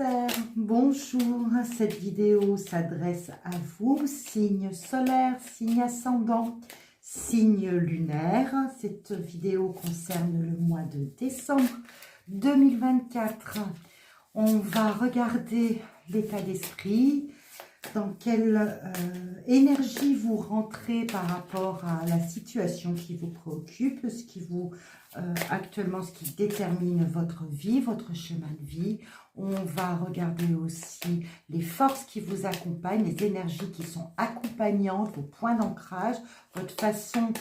Sagittaire, bonjour. Cette vidéo s'adresse à vous, signe solaire, signe ascendant, signe lunaire. Cette vidéo concerne le mois de décembre 2024. On va regarder l'état d'esprit, dans quelle énergie vous rentrez par rapport à la situation qui vous préoccupe, ce qui vous actuellement, ce qui détermine votre vie, votre chemin de vie. On va regarder aussi les forces qui vous accompagnent, les énergies qui sont accompagnantes, vos points d'ancrage, votre façon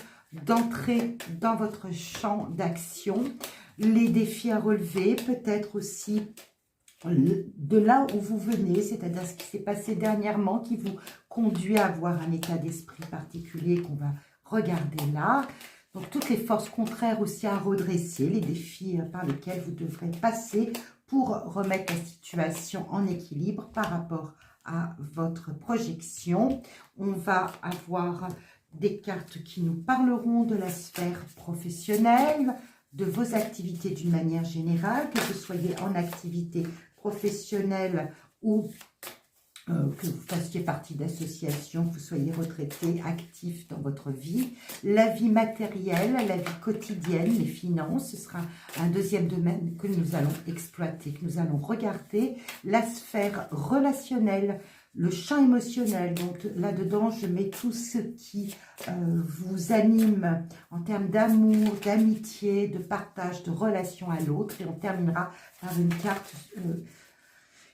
d'entrer dans votre champ d'action, les défis à relever, peut-être aussi de là où vous venez, c'est-à-dire ce qui s'est passé dernièrement qui vous conduit à avoir un état d'esprit particulier qu'on va regarder là. Donc toutes les forces contraires aussi à redresser, les défis par lesquels vous devrez passer pour remettre la situation en équilibre par rapport à votre projection. On va avoir des cartes qui nous parleront de la sphère professionnelle, de vos activités d'une manière générale, que vous soyez en activité professionnelle ou que vous fassiez partie d'associations, que vous soyez retraité, actif dans votre vie. La vie matérielle, la vie quotidienne, les finances, ce sera un deuxième domaine que nous allons exploiter, que nous allons regarder. La sphère relationnelle, le champ émotionnel, donc là-dedans, je mets tout ce qui vous anime en termes d'amour, d'amitié, de partage, de relation à l'autre. Et on terminera par une carte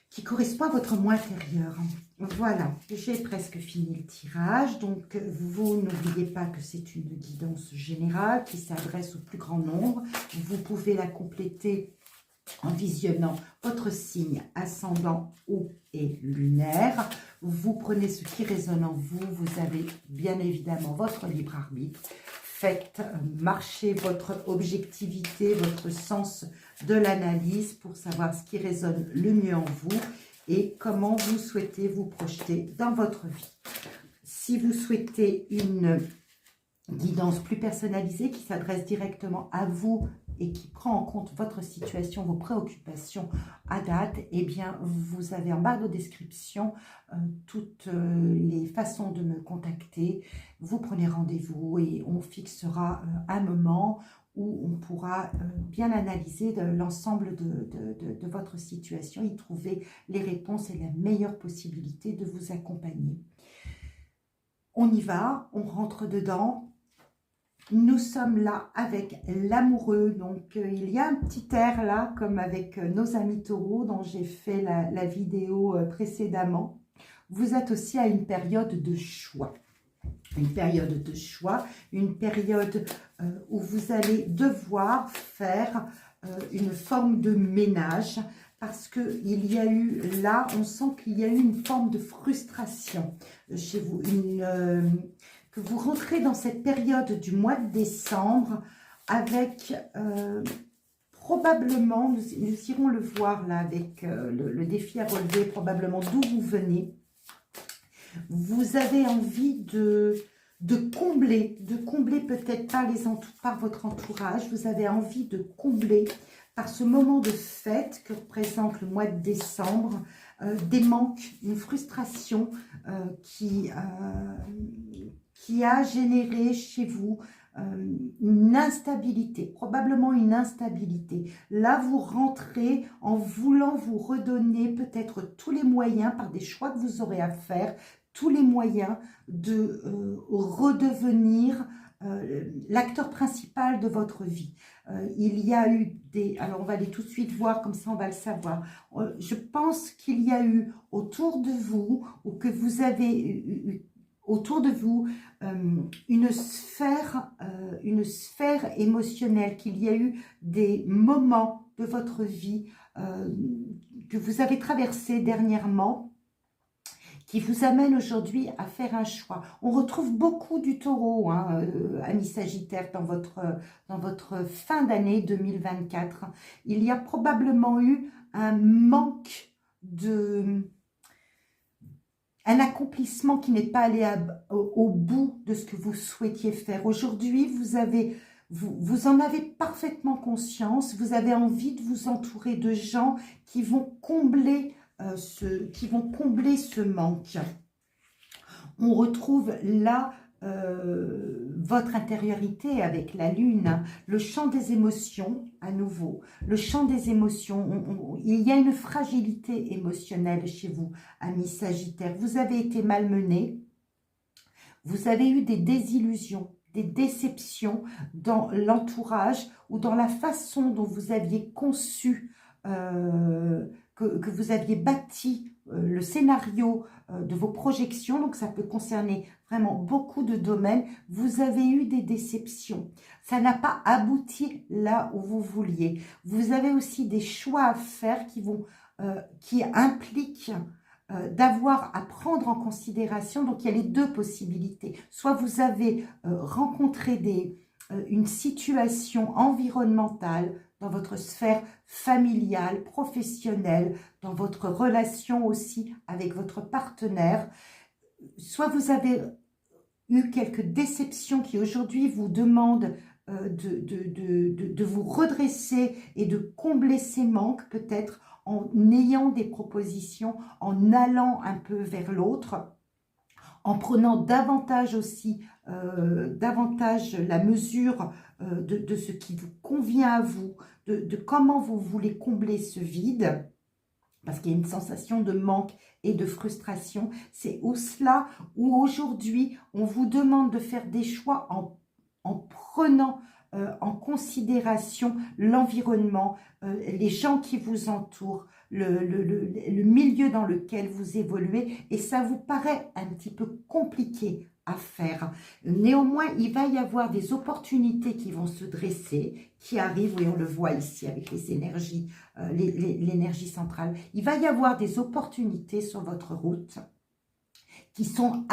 qui correspond à votre moi intérieur. Voilà, j'ai presque fini le tirage. Donc, vous n'oubliez pas que c'est une guidance générale qui s'adresse au plus grand nombre. Vous pouvez la compléter en visionnant votre signe ascendant ou et lunaire. Vous prenez ce qui résonne en vous. Vous avez bien évidemment votre libre arbitre. Faites marcher votre objectivité, votre sens de l'analyse pour savoir ce qui résonne le mieux en vous et comment vous souhaitez vous projeter dans votre vie. Si vous souhaitez une guidance plus personnalisée qui s'adresse directement à vous et qui prend en compte votre situation, vos préoccupations à date, eh bien, vous avez en barre de description toutes les façons de me contacter. Vous prenez rendez-vous et on fixera un moment où on pourra bien analyser l'ensemble de votre situation, y trouver les réponses et la meilleure possibilité de vous accompagner. On y va, on rentre dedans. Nous sommes là avec l'amoureux, donc il y a un petit air là, comme avec nos amis taureaux dont j'ai fait la vidéo précédemment. Vous êtes aussi à une période de choix. Une période de choix, une période où vous allez devoir faire une forme de ménage parce qu'il y a eu, là, on sent qu'il y a eu une forme de frustration chez vous, que vous rentrez dans cette période du mois de décembre avec probablement, nous irons le voir là avec le défi à relever, probablement d'où vous venez. Vous avez envie de combler peut-être par votre entourage, vous avez envie de combler par ce moment de fête que représente le mois de décembre, des manques, une frustration qui a généré chez vous une instabilité, probablement une instabilité. Là, vous rentrez en voulant vous redonner peut-être tous les moyens par des choix que vous aurez à faire, tous les moyens de redevenir l'acteur principal de votre vie. Il y a eu des... Alors, on va aller tout de suite voir, comme ça on va le savoir. Je pense qu'il y a eu autour de vous, ou que vous avez eu autour de vous, une sphère émotionnelle, qu'il y a eu des moments de votre vie que vous avez traversés dernièrement, qui vous amène aujourd'hui à faire un choix. On retrouve beaucoup du taureau, hein, amis Sagittaire, dans votre fin d'année 2024. Il y a probablement eu un manque un accomplissement qui n'est pas allé au bout de ce que vous souhaitiez faire. Aujourd'hui, vous en avez parfaitement conscience, vous avez envie de vous entourer de gens qui vont combler qui vont combler ce manque. On retrouve là votre intériorité avec la lune, le champ des émotions à nouveau, le champ des émotions, il y a une fragilité émotionnelle chez vous, amis Sagittaires, vous avez été malmenés, vous avez eu des désillusions, des déceptions dans l'entourage ou dans la façon dont vous aviez conçu, que vous aviez bâti le scénario de vos projections, donc ça peut concerner vraiment beaucoup de domaines. Vous avez eu des déceptions, ça n'a pas abouti là où vous vouliez. Vous avez aussi des choix à faire qui impliquent d'avoir à prendre en considération. Donc il y a les deux possibilités, soit vous avez rencontré une situation environnementale dans votre sphère familiale, professionnelle, dans votre relation aussi avec votre partenaire, soit vous avez eu quelques déceptions qui aujourd'hui vous demandent de vous redresser et de combler ces manques, peut-être en ayant des propositions, en allant un peu vers l'autre, en prenant davantage aussi, davantage la mesure de ce qui vous convient à vous, de comment vous voulez combler ce vide, parce qu'il y a une sensation de manque et de frustration. C'est où cela où aujourd'hui on vous demande de faire des choix en prenant en considération l'environnement, les gens qui vous entourent, le milieu dans lequel vous évoluez, et ça vous paraît un petit peu compliqué à faire. Néanmoins, il va y avoir des opportunités qui vont se dresser, qui arrivent, et on le voit ici avec les énergies, l'énergie centrale. Il va y avoir des opportunités sur votre route qui sont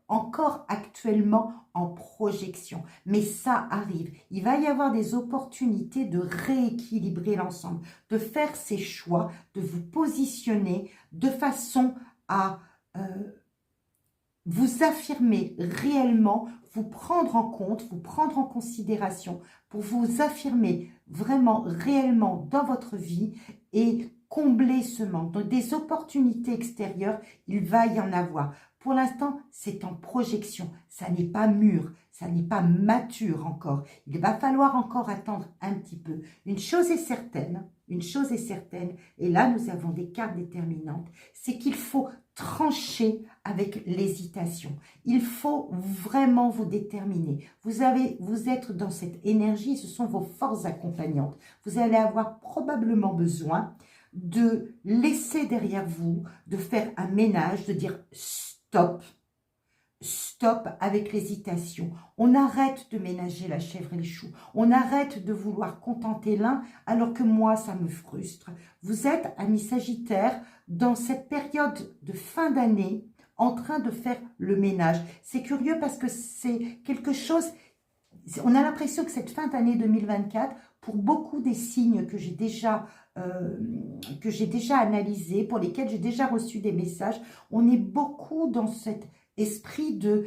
encore actuellement en projection. Mais ça arrive. Il va y avoir des opportunités de rééquilibrer l'ensemble, de faire ces choix, de vous positionner de façon à vous affirmer réellement, vous prendre en compte, vous prendre en considération pour vous affirmer vraiment, réellement dans votre vie et combler ce manque. Donc des opportunités extérieures, il va y en avoir. Pour l'instant, c'est en projection, ça n'est pas mûr, ça n'est pas mature encore. Il va falloir encore attendre un petit peu. Une chose est certaine, et là nous avons des cartes déterminantes, c'est qu'il faut trancher avec l'hésitation. Il faut vraiment vous déterminer. Vous êtes dans cette énergie, ce sont vos forces accompagnantes. Vous allez avoir probablement besoin de laisser derrière vous, de faire un ménage, de dire stop, stop avec l'hésitation. On arrête de ménager la chèvre et les choux. On arrête de vouloir contenter l'un alors que moi, ça me frustre. Vous êtes, amis Sagittaires, dans cette période de fin d'année, en train de faire le ménage. C'est curieux parce que c'est quelque chose... On a l'impression que cette fin d'année 2024, pour beaucoup des signes que j'ai déjà analysés, pour lesquels j'ai déjà reçu des messages, on est beaucoup dans cet esprit de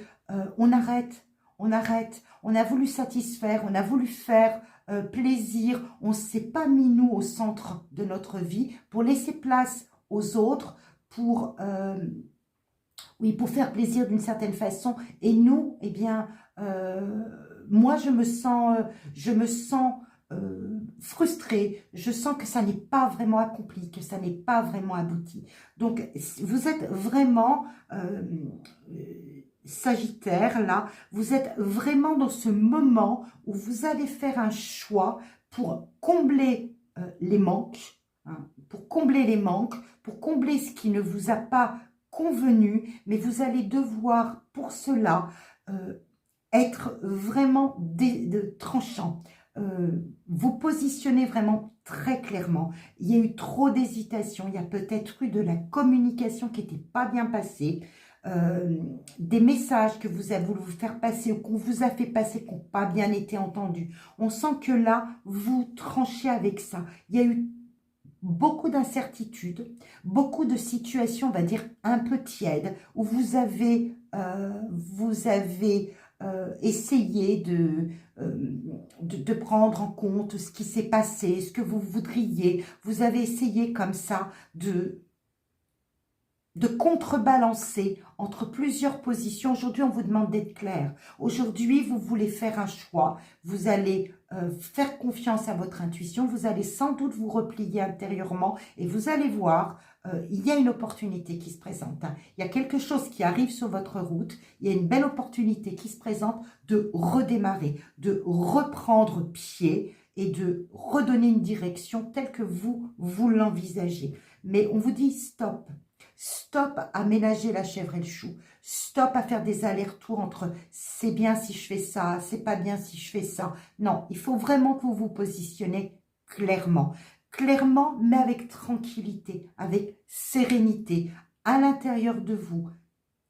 on arrête, on a voulu satisfaire, on a voulu faire plaisir, on ne s'est pas mis nous au centre de notre vie pour laisser place aux autres, pour faire plaisir d'une certaine façon, et nous, eh bien, moi je me sens frustrée, je sens que ça n'est pas vraiment accompli, que ça n'est pas vraiment abouti. Donc vous êtes vraiment Sagittaire, là, vous êtes vraiment dans ce moment où vous allez faire un choix pour combler les manques, hein, pour combler ce qui ne vous a pas convenu, mais vous allez devoir pour cela être vraiment tranchant, vous positionner vraiment très clairement. Il y a eu trop d'hésitation, il y a peut-être eu de la communication qui n'était pas bien passée, des messages que vous avez voulu vous faire passer ou qu'on vous a fait passer qui n'ont pas bien été entendus. On sent que là, vous tranchez avec ça. Il y a eu beaucoup d'incertitudes, beaucoup de situations, on va dire, un peu tièdes, où vous avez essayé de prendre en compte ce qui s'est passé, ce que vous voudriez. Vous avez essayé comme ça de contrebalancer entre plusieurs positions. Aujourd'hui, on vous demande d'être clair. Aujourd'hui, vous voulez faire un choix. Vous allez faire confiance à votre intuition. Vous allez sans doute vous replier intérieurement et vous allez voir, il y a une opportunité qui se présente. Hein. Il y a quelque chose qui arrive sur votre route. Il y a une belle opportunité qui se présente de redémarrer, de reprendre pied et de redonner une direction telle que vous l'envisagez. Mais on vous dit stop. Stop à ménager la chèvre et le chou. Stop à faire des allers-retours entre c'est bien si je fais ça, c'est pas bien si je fais ça. Non, il faut vraiment que vous vous positionnez clairement. Clairement, mais avec tranquillité, avec sérénité, à l'intérieur de vous.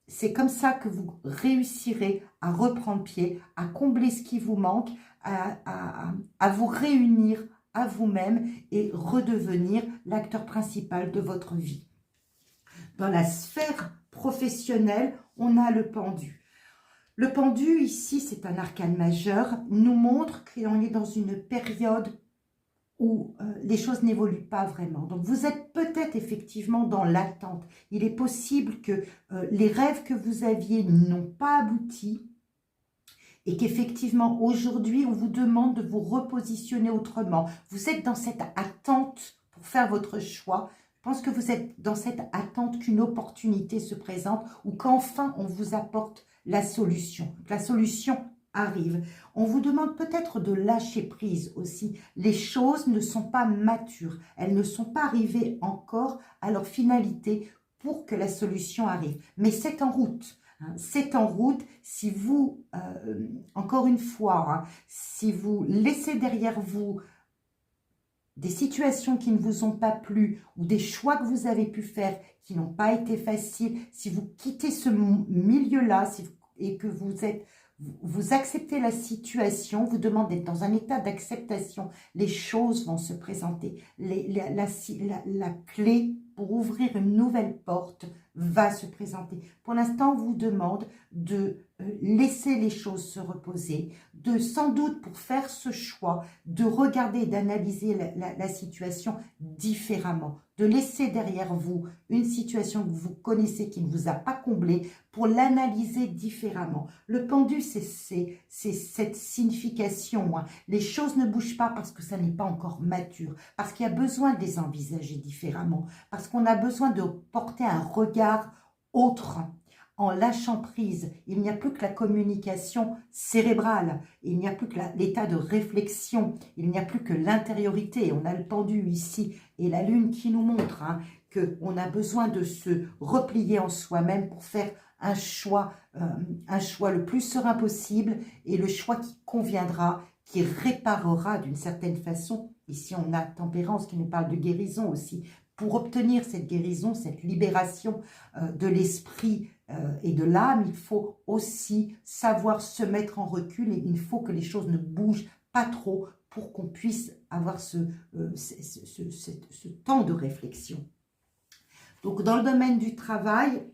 C'est comme ça que vous réussirez à reprendre pied, à combler ce qui vous manque, à vous réunir à vous-même et redevenir l'acteur principal de votre vie. Dans la sphère professionnelle, on a le pendu. Le pendu, ici, c'est un arcane majeur, nous montre qu'on est dans une période où les choses n'évoluent pas vraiment. Donc, vous êtes peut-être effectivement dans l'attente. Il est possible que les rêves que vous aviez n'ont pas abouti et qu'effectivement, aujourd'hui, on vous demande de vous repositionner autrement. Vous êtes dans cette attente pour faire votre choix. Je pense que vous êtes dans cette attente qu'une opportunité se présente ou qu'enfin on vous apporte la solution. La solution arrive. On vous demande peut-être de lâcher prise aussi. Les choses ne sont pas matures. Elles ne sont pas arrivées encore à leur finalité pour que la solution arrive. Mais c'est en route. C'est en route si vous, encore une fois, hein, si vous laissez derrière vous des situations qui ne vous ont pas plu ou des choix que vous avez pu faire qui n'ont pas été faciles, si vous quittez ce milieu-là et que vous acceptez la situation, vous demandez d'être dans un état d'acceptation, les choses vont se présenter. La clé pour ouvrir une nouvelle porte va se présenter. Pour l'instant, on vous demande de laisser les choses se reposer, de sans doute pour faire ce choix, de regarder, d'analyser la situation différemment, de laisser derrière vous une situation que vous connaissez qui ne vous a pas comblé pour l'analyser différemment. Le pendu, c'est cette signification. Hein. Les choses ne bougent pas parce que ça n'est pas encore mature, parce qu'il y a besoin de les envisager différemment, parce qu'on a besoin de porter un regard autre. En lâchant prise, il n'y a plus que la communication cérébrale, il n'y a plus que l'état de réflexion, il n'y a plus que l'intériorité. On a le pendu ici et la lune qui nous montre hein, qu'on a besoin de se replier en soi-même pour faire un choix le plus serein possible et le choix qui conviendra, qui réparera d'une certaine façon. Ici, on a Tempérance qui nous parle de guérison aussi. Pour obtenir cette guérison, cette libération de l'esprit et de l'âme, il faut aussi savoir se mettre en recul et il faut que les choses ne bougent pas trop pour qu'on puisse avoir ce temps de réflexion. Donc, dans le domaine du travail,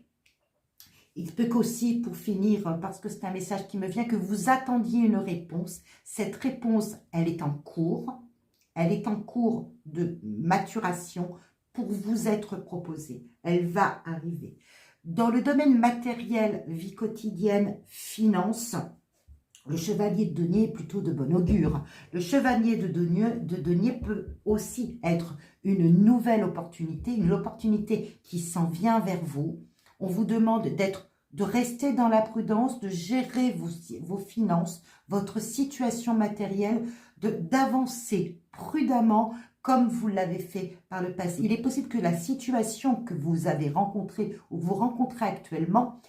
il peut qu'aussi, pour finir, parce que c'est un message qui me vient, que vous attendiez une réponse. Cette réponse, elle est en cours. Elle est en cours de maturation pour vous être proposée. Elle va arriver. Dans le domaine matériel, vie quotidienne, finance, le chevalier de denier est plutôt de bon augure. Le chevalier de denier peut aussi être une nouvelle opportunité, une opportunité qui s'en vient vers vous. On vous demande de rester dans la prudence, de gérer vos finances, votre situation matérielle, d'avancer prudemment comme vous l'avez fait par le passé. Il est possible que la situation que vous avez rencontrée ou vous rencontrez actuellement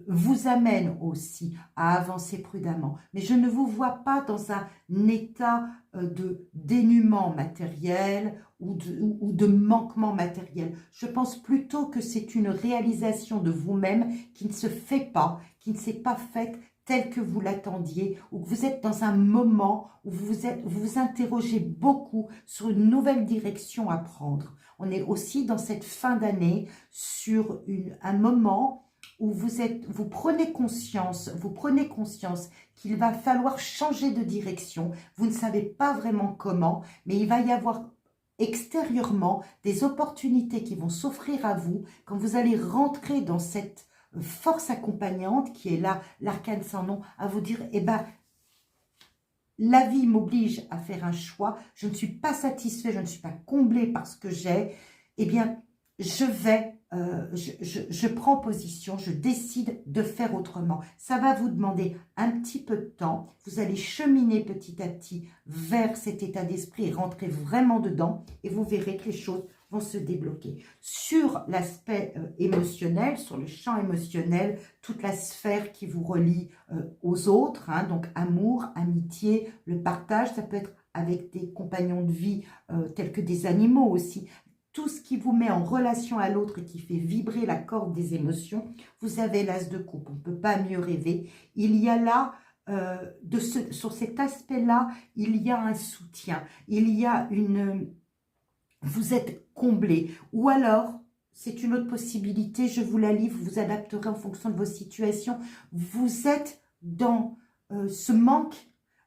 vous amène aussi à avancer prudemment. Mais je ne vous vois pas dans un état de dénuement matériel ou de manquement matériel. Je pense plutôt que c'est une réalisation de vous-même qui ne se fait pas, qui ne s'est pas faite tel que vous l'attendiez, ou que vous êtes dans un moment où vous vous interrogez beaucoup sur une nouvelle direction à prendre. On est aussi dans cette fin d'année sur un moment où vous prenez conscience qu'il va falloir changer de direction. Vous ne savez pas vraiment comment, mais il va y avoir extérieurement des opportunités qui vont s'offrir à vous quand vous allez rentrer dans cette force accompagnante qui est là, l'arcane sans nom, à vous dire, eh ben, la vie m'oblige à faire un choix, je ne suis pas satisfait, je ne suis pas comblé par ce que j'ai, eh bien, je prends position, je décide de faire autrement. Ça va vous demander un petit peu de temps, vous allez cheminer petit à petit vers cet état d'esprit et rentrer vraiment dedans et vous verrez que les choses vont se débloquer. Sur l'aspect émotionnel, sur le champ émotionnel, toute la sphère qui vous relie aux autres, hein, donc amour, amitié, le partage, ça peut être avec des compagnons de vie tels que des animaux aussi. Tout ce qui vous met en relation à l'autre et qui fait vibrer la corde des émotions, vous avez l'as de coupe, on ne peut pas mieux rêver. Il y a là, sur cet aspect-là, il y a un soutien, il y a vous êtes comblé. Ou alors, c'est une autre possibilité, je vous la livre, vous adapterez en fonction de vos situations. Vous êtes dans ce manque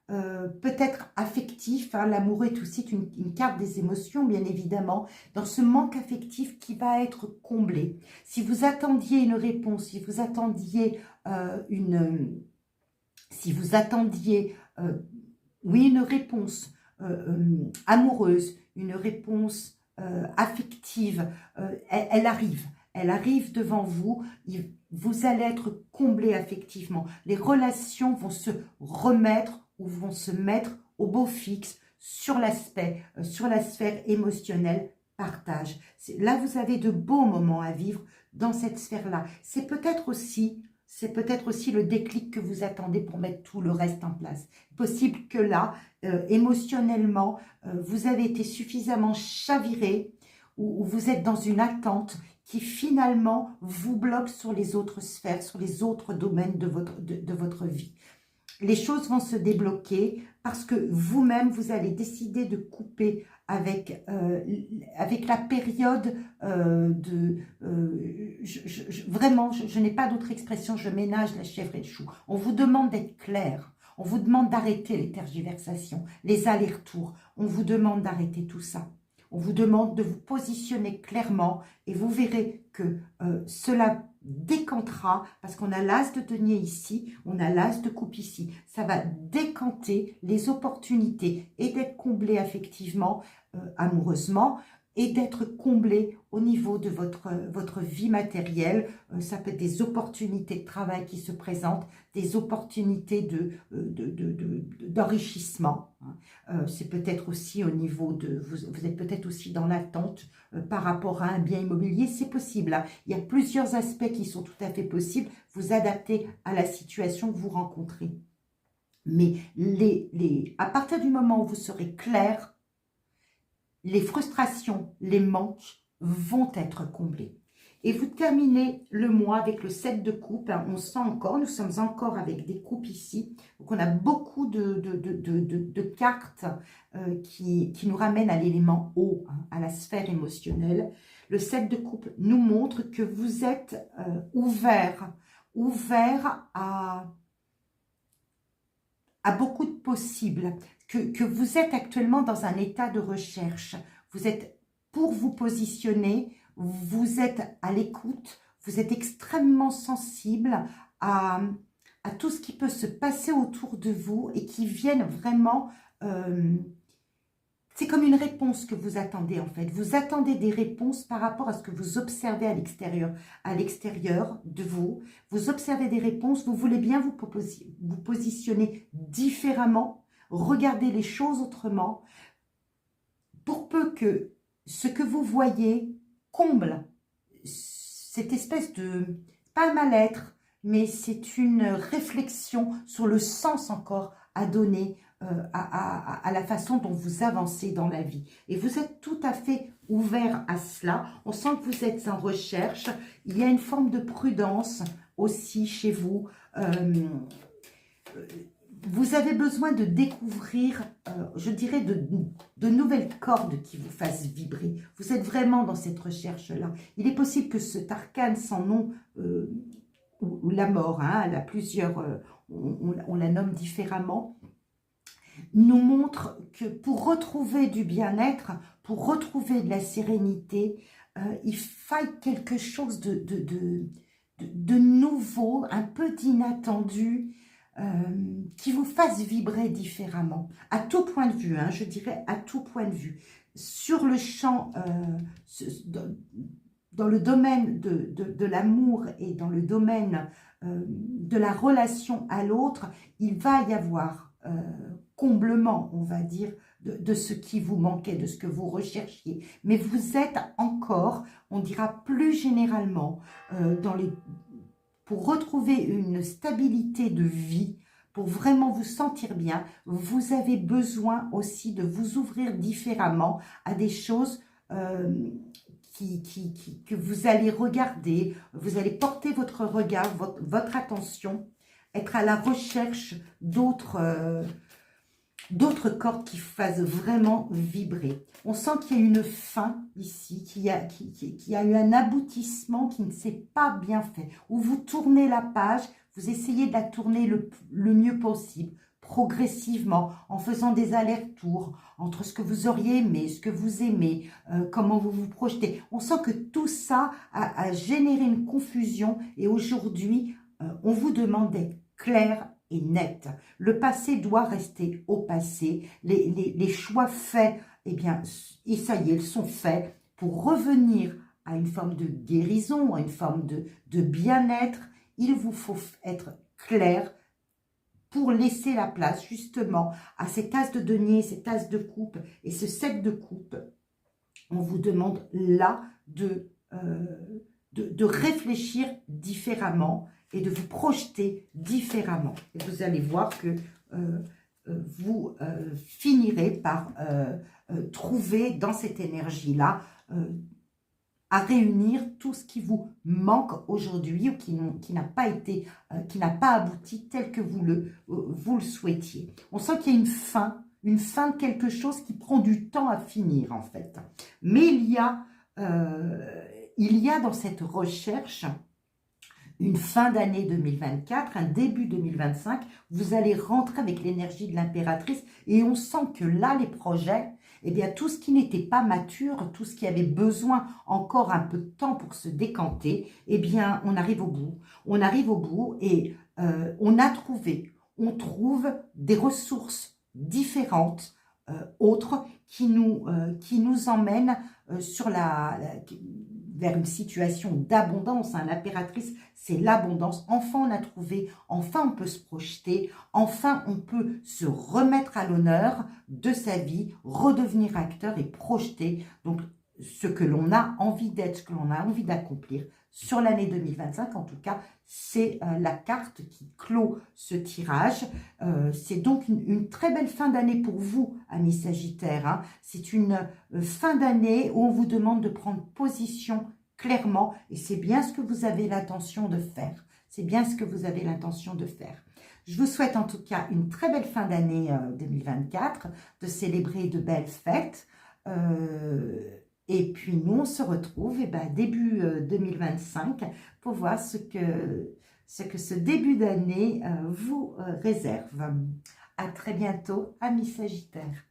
peut-être affectif, hein, l'amour est aussi une carte des émotions, bien évidemment, dans ce manque affectif qui va être comblé. Si vous attendiez une réponse, si vous attendiez oui, une réponse amoureuse, une réponse affective, elle arrive devant vous, vous allez être comblé affectivement. Les relations vont se remettre ou vont se mettre au beau fixe sur l'aspect, sur la sphère émotionnelle, partage. Là, vous avez de beaux moments à vivre dans cette sphère-là. C'est peut-être aussi le déclic que vous attendez pour mettre tout le reste en place. Possible que là, émotionnellement, vous avez été suffisamment chaviré ou vous êtes dans une attente qui finalement vous bloque sur les autres sphères, sur les autres domaines de votre vie. Les choses vont se débloquer parce que vous-même, vous allez décider de couper avec la période vraiment, je n'ai pas d'autre expression, je ménage la chèvre et le chou. On vous demande d'être clair, on vous demande d'arrêter les tergiversations, les allers-retours, on vous demande d'arrêter tout ça. On vous demande de vous positionner clairement et vous verrez que cela décantera, parce qu'on a l'as de denier ici, on a l'as de coupe ici. Ça va décanter les opportunités et d'être comblé affectivement, amoureusement, et d'être comblé au niveau de votre vie matérielle. Ça peut être des opportunités de travail qui se présentent, des opportunités d'enrichissement. C'est peut-être aussi au niveau de... Vous êtes peut-être aussi dans l'attente par rapport à un bien immobilier, c'est possible. Hein. Il y a plusieurs aspects qui sont tout à fait possibles. Vous adaptez à la situation que vous rencontrez. Mais à partir du moment où vous serez clair, les frustrations, les manques vont être comblés. Et vous terminez le mois avec le 7 de coupe. Hein, on sent encore, nous sommes encore avec des coupes ici. Donc on a beaucoup de cartes qui nous ramènent à l'élément eau, hein, à la sphère émotionnelle. Le 7 de coupe nous montre que vous êtes ouvert à beaucoup de possibles. Que vous êtes actuellement dans un état de recherche. Vous êtes pour vous positionner, vous êtes à l'écoute, vous êtes extrêmement sensible à tout ce qui peut se passer autour de vous et qui viennent vraiment... c'est comme une réponse que vous attendez en fait. Vous attendez des réponses par rapport à ce que vous observez à l'extérieur de vous. Vous observez des réponses, vous voulez bien vous positionner différemment, regarder les choses autrement, pour peu que ce que vous voyez comble cette espèce de, pas un mal-être, mais c'est une réflexion sur le sens encore à donner à la façon dont vous avancez dans la vie. Et vous êtes tout à fait ouvert à cela. On sent que vous êtes en recherche. Il y a une forme de prudence aussi chez vous. Vous avez besoin de découvrir, je dirais, de nouvelles cordes qui vous fassent vibrer. Vous êtes vraiment dans cette recherche-là. Il est possible que cet arcane sans nom, ou la mort, hein, elle a plusieurs, on la nomme différemment, nous montre que pour retrouver du bien-être, pour retrouver de la sérénité, il faille quelque chose de nouveau, un peu d'inattendu, qui vous fasse vibrer différemment, à tout point de vue, hein, je dirais à tout point de vue. Sur le champ, dans le domaine de l'amour et dans le domaine de la relation à l'autre, il va y avoir comblement, on va dire, de ce qui vous manquait, de ce que vous recherchiez. Mais vous êtes encore, on dira plus généralement, pour retrouver une stabilité de vie, pour vraiment vous sentir bien, vous avez besoin aussi de vous ouvrir différemment à des choses que vous allez regarder, vous allez porter votre regard, votre attention, être à la recherche d'autres cordes qui fassent vraiment vibrer. On sent qu'il y a une fin ici, qu'il y a eu un aboutissement qui ne s'est pas bien fait, où vous tournez la page, vous essayez de la tourner le mieux possible, progressivement, en faisant des allers-retours entre ce que vous auriez aimé, ce que vous aimez, comment vous vous projetez. On sent que tout ça a généré une confusion et aujourd'hui, on vous demande d'être clair et net. Le passé doit rester au passé. Les choix faits, eh bien, et ça y est, ils sont faits pour revenir à une forme de guérison, à une forme de bien-être. Il vous faut être clair pour laisser la place justement à cet as de denier, cet as de coupe et ce 7 de coupe. On vous demande là de réfléchir différemment et de vous projeter différemment. Et vous allez voir que vous finirez par trouver dans cette énergie-là à réunir tout ce qui vous manque aujourd'hui ou qui n'a pas été, qui n'a pas abouti tel que vous le souhaitiez. On sent qu'il y a une fin de quelque chose qui prend du temps à finir en fait. Mais il y a dans cette recherche une fin d'année 2024, un début 2025, vous allez rentrer avec l'énergie de l'impératrice et on sent que là, les projets, eh bien, tout ce qui n'était pas mature, tout ce qui avait besoin encore un peu de temps pour se décanter, eh bien, on arrive au bout. On arrive au bout et on trouve des ressources différentes, autres, qui nous emmènent vers une situation d'abondance. Hein. L'impératrice, c'est l'abondance. Enfin, on a trouvé, enfin, on peut se projeter, enfin, on peut se remettre à l'honneur de sa vie, redevenir acteur et projeter donc ce que l'on a envie d'être, ce que l'on a envie d'accomplir sur l'année 2025. En tout cas, c'est la carte qui clôt ce tirage. C'est donc une très belle fin d'année pour vous, amis Sagittaires. Hein. C'est une fin d'année où on vous demande de prendre position clairement et c'est bien ce que vous avez l'intention de faire. C'est bien ce que vous avez l'intention de faire. Je vous souhaite en tout cas une très belle fin d'année 2024, de célébrer de belles fêtes. Et puis nous, on se retrouve début 2025 pour voir ce que ce début d'année vous réserve. À très bientôt, amis Sagittaires.